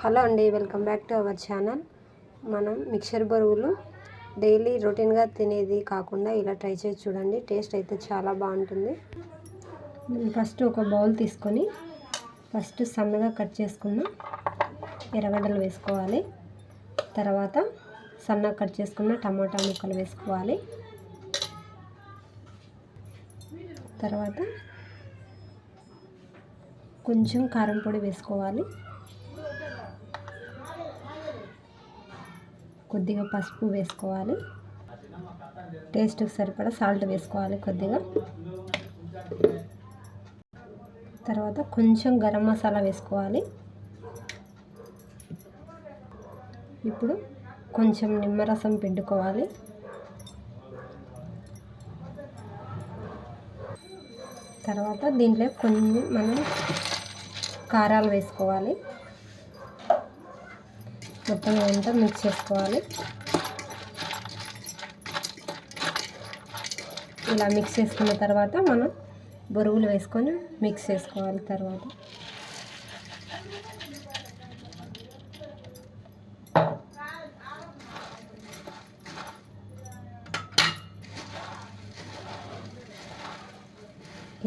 Hello అండి, welcome back to our channel. మనం mixture బరువులు డైలీ రొటీన్గా తినేది కాకుండా ఇలా ట్రై చేసి చూడండి. టేస్ట్ అయితే చాలా బాగుంటుంది. ఫస్ట్ ఒక బౌల్ తీసుకొని ఫస్ట్ సన్నగా కట్ చేసుకున్న ఎర్రగడ్డలు వేసుకోవాలి. తర్వాత సన్నగా కట్ చేసుకున్న టమాటా ముక్కలు వేసుకోవాలి. తర్వాత కొంచెం కారం పొడి వేసుకోవాలి. కొద్దిగా పసుపు వేసుకోవాలి. టేస్ట్కి సరిపడా సాల్ట్ వేసుకోవాలి కొద్దిగా. తర్వాత కొంచెం గరం మసాలా వేసుకోవాలి. ఇప్పుడు కొంచెం నిమ్మరసం పిండుకోవాలి. తర్వాత దీంట్లో కొన్ని మనం కారాలు వేసుకోవాలి. మొత్తం అంతా మిక్స్ చేసుకోవాలి. ఇలా మిక్స్ చేసుకున్న తర్వాత మనం బొరుగులు వేసుకొని మిక్స్ చేసుకోవాలి. తర్వాత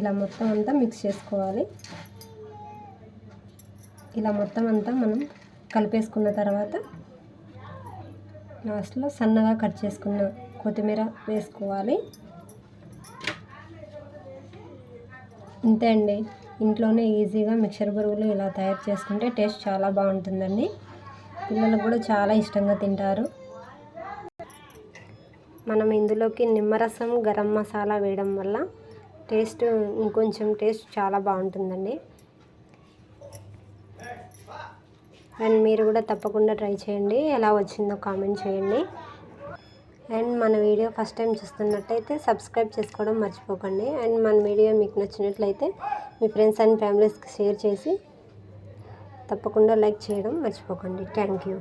ఇలా మొత్తం అంతా మిక్స్ చేసుకోవాలి. ఇలా మొత్తం అంతా మనం కలిపేసుకున్న తర్వాత లాస్ట్లో సన్నగా కట్ చేసుకున్న కొత్తిమీర వేసుకోవాలి. ఇంతే అండి, ఇంట్లోనే ఈజీగా మిక్చర్ బరువులు ఇలా తయారు చేసుకుంటే టేస్ట్ చాలా బాగుంటుందండి. పిల్లలకు కూడా చాలా ఇష్టంగా తింటారు. మనం ఇందులోకి నిమ్మరసం, గరం మసాలా వేయడం వల్ల టేస్ట్ ఇంకొంచెం టేస్ట్ చాలా బాగుంటుందండి. అండ్ మీరు కూడా తప్పకుండా ట్రై చేయండి. ఎలా వచ్చిందో కామెంట్ చేయండి. అండ్ మన వీడియో ఫస్ట్ టైం చూస్తున్నట్టయితే సబ్స్క్రైబ్ చేసుకోవడం మర్చిపోకండి. అండ్ మన వీడియో మీకు నచ్చినట్లయితే మీ ఫ్రెండ్స్ అండ్ ఫ్యామిలీస్కి షేర్ చేసి తప్పకుండా లైక్ చేయడం మర్చిపోకండి. Thank you.